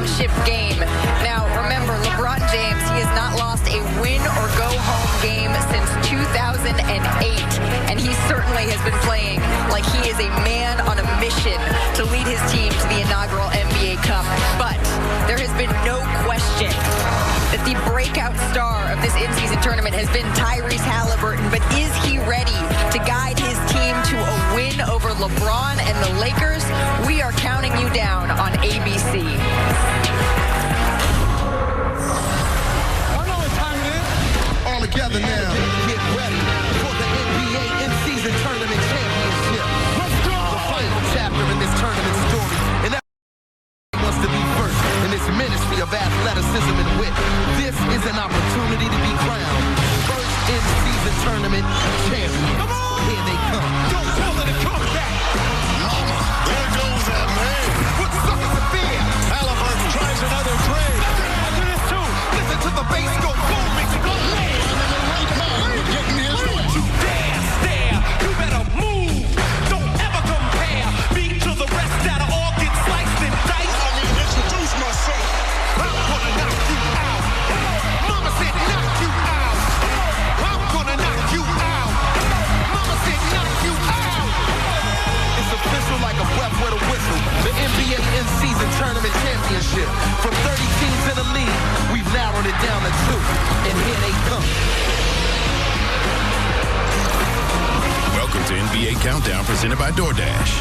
championship game. Now, remember, LeBron James, he has not lost a win or go-home game since 2008, and he certainly has been playing like he is a man on a mission to lead his team to the inaugural NBA Cup. But there has been no question that the breakout star of this in-season tournament has been Tyrese Halliburton. But is he ready to guide his team to a win over LeBron and the Lakers? We are counting you down on ABC. I know what time it is. All together now. Get ready for the NBA in-season tournament championship. Let's go! The final chapter in this tournament story. And that wants to be first in this ministry of athleticism and wit. This is an opportunity to be crowned first in-season tournament champion. Come on! Here they come. Don't tell it to come back. Mama, there goes that man. What suckers are fear? Halliburton tries another trade. After this too. Listen to the bass go boom, makes you go man. Getting his way. You dare stare. You better move. Don't ever compare me to the rest that are all get sliced and diced. I mean, introduce myself. I'm gonna knock you out. Mama said knock you out. I'm gonna knock you out. Mama said knock you out. It's official like a breath with a whistle. The NBA in-season tournament championship. From 30 teams in the league, we've narrowed it down to 2. And here they come. Welcome to NBA Countdown, presented by DoorDash.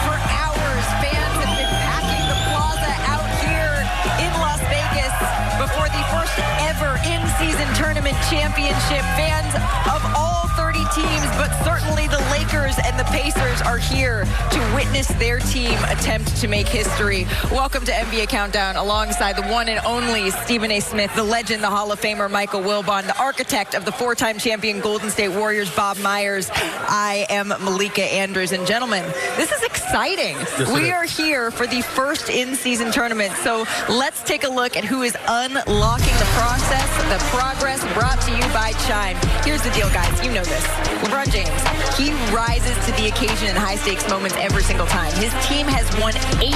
For hours, fans have been packing the plaza out here in Las Vegas before the first ever in-season tournament championship. Fans of all 30 teams, but certainly the Lakers and the Pacers are here to witness their team attempt to make history. Welcome to NBA Countdown alongside the one and only Stephen A. Smith, the legend, the Hall of Famer Michael Wilbon, the architect of the 4-time champion Golden State Warriors Bob Myers. I am Malika Andrews. And gentlemen, this is exciting. Yes, we are here for the first in-season tournament. So let's take a look at who is unlocking the process, the progress, brought to you by Chime. Here's the deal, guys. You know this. LeBron James, he rises to the occasion in high-stakes moments every single time. His team has won 8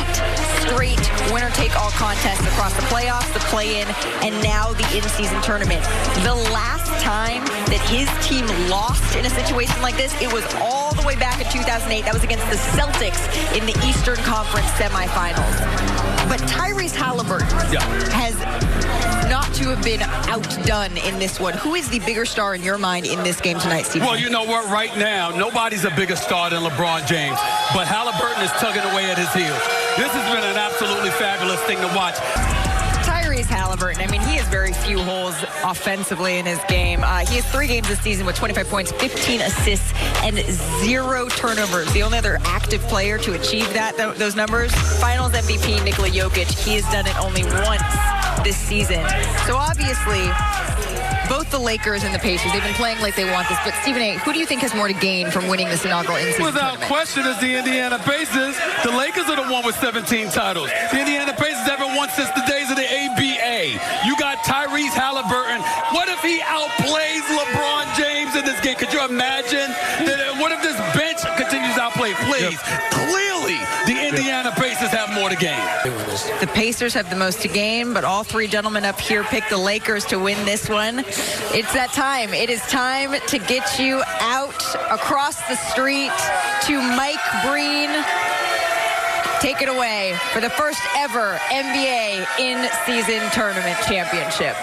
straight winner-take-all contests across the playoffs, the play-in, and now the in-season tournament. The last time that his team lost in a situation like this, it was all the way back in 2008. That was against the Celtics in the Eastern Conference semifinals. But Tyrese Halliburton has not to have been outdone in this one. Who is the bigger star in your mind in this game tonight, Steve? Well, you know what? Right now, nobody's a bigger star than LeBron James. But Halliburton is tugging away at his heels. This has been an absolutely fabulous thing to watch. Tyrese Halliburton, I mean, he has very few holes offensively in his game. He has 3 games this season with 25 points, 15 assists, and 0 turnovers. The only other active player to achieve those numbers, Finals MVP Nikola Jokic. He has done it only once this season. So obviously, both the Lakers and the Pacers, they've been playing like they want this. But Stephen A., who do you think has more to gain from winning this inaugural in-season Without tournament? question, is the Indiana Pacers. The Lakers are the one with 17 titles. The Indiana Pacers haven't won since the days of the ABA. You got Tyrese Halliburton. What if he outplays LeBron James in this game? Could you imagine? What if this bench continues to outplay? Please. Clearly, the Indiana Pacers have more to gain. The Pacers have the most to gain, but all 3 gentlemen up here picked the Lakers to win this one. It's that time. It is time to get you out across the street to Mike Breen. Take it away for the first ever NBA in-season tournament championship.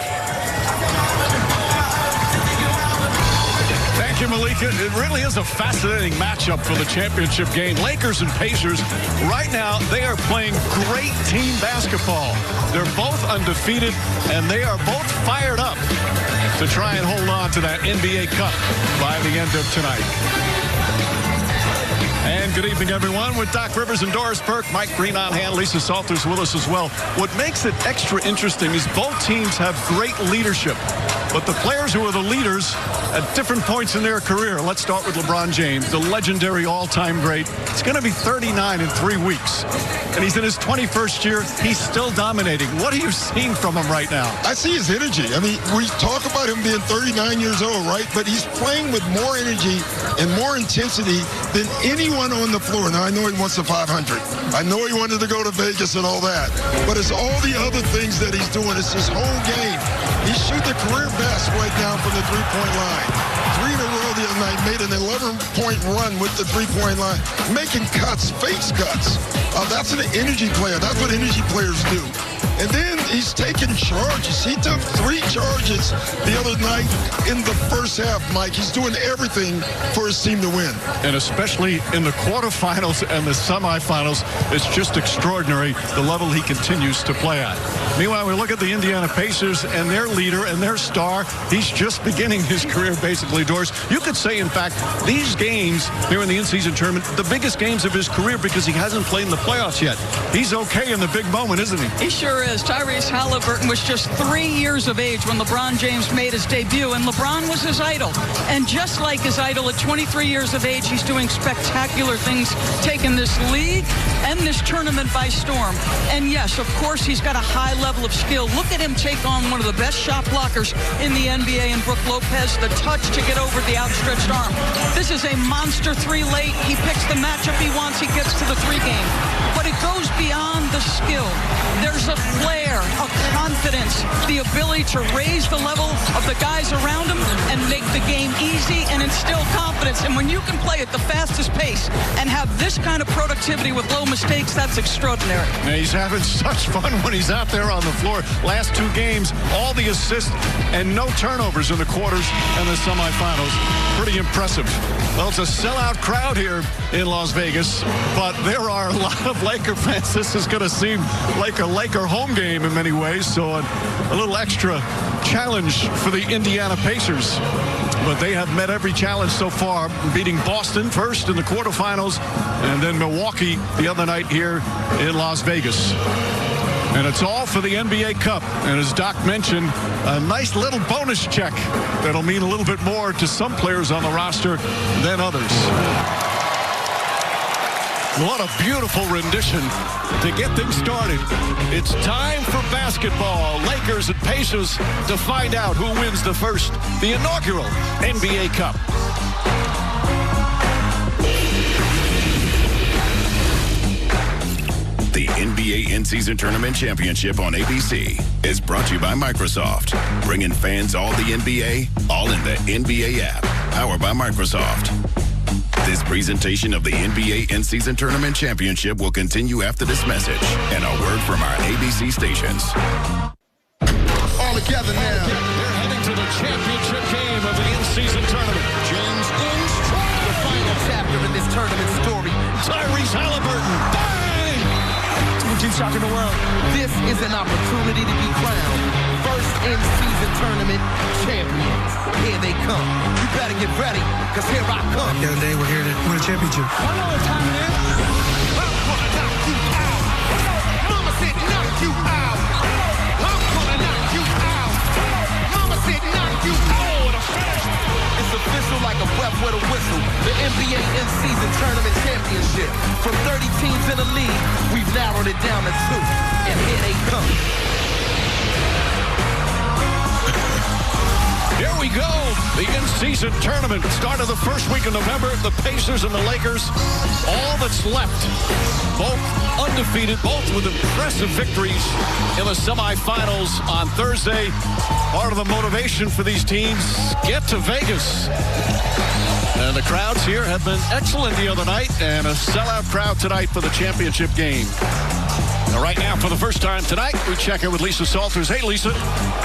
Thank you, Malika. It really is a fascinating matchup for the championship game. Lakers and Pacers, right now, they are playing great team basketball. They're both undefeated, and they are both fired up to try and hold on to that NBA Cup by the end of tonight. And good evening, everyone. With Doc Rivers and Doris Burke, Mike Breen on hand, Lisa Salters with us as well. What makes it extra interesting is both teams have great leadership, but the players who are the leaders at different points in their career. Let's start with LeBron James, the legendary all-time great. He's going to be 39 in 3 weeks, and he's in his 21st year. He's still dominating. What are you seeing from him right now? I see his energy. I mean, we talk about him being 39 years old, right? But he's playing with more energy and more intensity than anyone on the floor. Now, I know he wants the 500. I know he wanted to go to Vegas and all that. But it's all the other things that he's doing. It's his whole game. He's shooting the career best right now from the three-point line. 3 in a row the other night, made an 11-point run with the three-point line, making cuts, face cuts. That's an energy player. That's what energy players do. And then he's taking charges. He took 3 charges the other night in the first half, Mike. He's doing everything for his team to win. And especially in the quarterfinals and the semifinals, it's just extraordinary the level he continues to play at. Meanwhile, we look at the Indiana Pacers and their leader and their star. He's just beginning his career, basically, Doris. You could say, in fact, these games here in the in-season tournament, the biggest games of his career because he hasn't played in the playoffs yet. He's okay in the big moment, isn't he? He sure is. Tyrese Halliburton was just 3 years of age when LeBron James made his debut, and LeBron was his idol. And just like his idol at 23 years of age, he's doing spectacular things, taking this league and this tournament by storm. And yes, of course, he's got a high level of skill. Look at him take on one of the best shot blockers in the NBA in Brook Lopez, the touch to get over the outstretched arm. This is a monster 3 late. He picks the matchup he wants. He gets to the 3 game. But it goes beyond the skill. There's a flair, a confidence, the ability to raise the level of the guys around him and make the game easy and instill confidence. And when you can play at the fastest pace and have this kind of productivity with low mistakes, that's extraordinary. And he's having such fun when he's out there on the floor. Last 2 games, all the assists and no turnovers in the quarters and the semifinals. Pretty impressive. Well, it's a sellout crowd here in Las Vegas, but there are a lot of Laker fans. This is going to seem like a Laker home game in many ways, so a little extra challenge for the Indiana Pacers. But they have met every challenge so far, beating Boston first in the quarterfinals and then Milwaukee the other night here in Las Vegas. And it's all for the NBA Cup. And as Doc mentioned, a nice little bonus check that'll mean a little bit more to some players on the roster than others. What a beautiful rendition to get things started. It's time for basketball. Lakers and Pacers to find out who wins the inaugural NBA Cup. The NBA In-Season Tournament Championship on ABC is brought to you by Microsoft. Bringing fans all the NBA, all in the NBA app. Powered by Microsoft. This presentation of the NBA In-Season Tournament Championship will continue after this message and a word from our ABC stations. All together now. They're heading to the championship game of the in-season tournament. James in stride. The final chapter in this tournament story. Tyrese Halliburton. Bang! Keep shocking the world. This is an opportunity to be crowned first in-season tournament champions. Here they come. You better get ready, because here I come. The other day, we're here to win a championship. I know what time it is. I'm gonna knock you out. Mama said knock you out. I'm gonna knock you out. Mama said knock you out. It's official like a breath with a whistle. The NBA in-season tournament championship. From 30 teams in the league, we've narrowed it down to 2. And here they come. Here we go. The in-season tournament. Start of the first week of November. The Pacers and the Lakers. All that's left. Both undefeated. Both with impressive victories in the semifinals on Thursday. Part of the motivation for these teams. Get to Vegas. And the crowds here have been excellent the other night. And a sellout crowd tonight for the championship game. Now, right now, for the first time tonight, we check in with Lisa Salters. Hey, Lisa.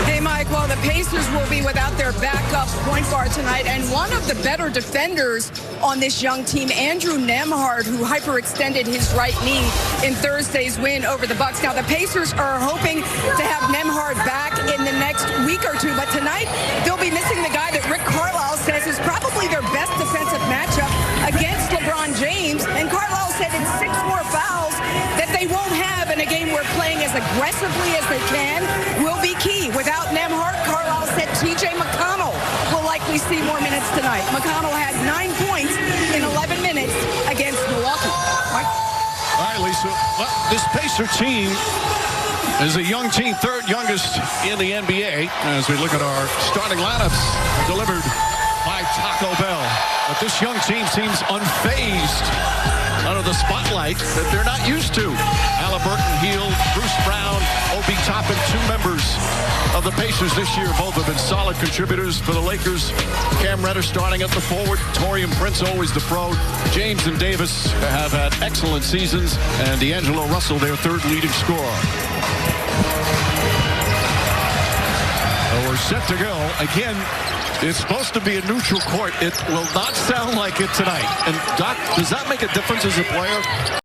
Hey, Mike. Well, the Pacers will be without their backup point guard tonight. And one of the better defenders on this young team, Andrew Nembhard, who hyperextended his right knee in Thursday's win over the Bucks. Now, the Pacers are hoping to have Nembhard back in the next week or 2. But tonight, they'll be missing the guy that Rick Carlisle says is probably their best defensive matchup against LeBron James. And Carlisle said it's 6 more fouls that they won't have in a game where playing as aggressively as they can will be key. Without Nembhard, Carlisle said T.J. McConnell will likely see more minutes tonight. McConnell had 9 points in 11 minutes against Milwaukee. Mike? All right, Lisa. Well, this Pacer team is a young team, 3rd youngest in the NBA. As we look at our starting lineups delivered by Taco Bell. But this young team seems unfazed under the spotlight that they're not used to. Halliburton, Hield, Bruce Brown, Obi Toppin, 2 members of the Pacers this year. Both have been solid contributors for the Lakers. Cam Reddish starting at the forward. Taurean Prince always the pro. James and Davis have had excellent seasons. And D'Angelo Russell, their 3rd leading scorer. We're set to go. Again, it's supposed to be a neutral court. It will not sound like it tonight. And Doc, does that make a difference as a player?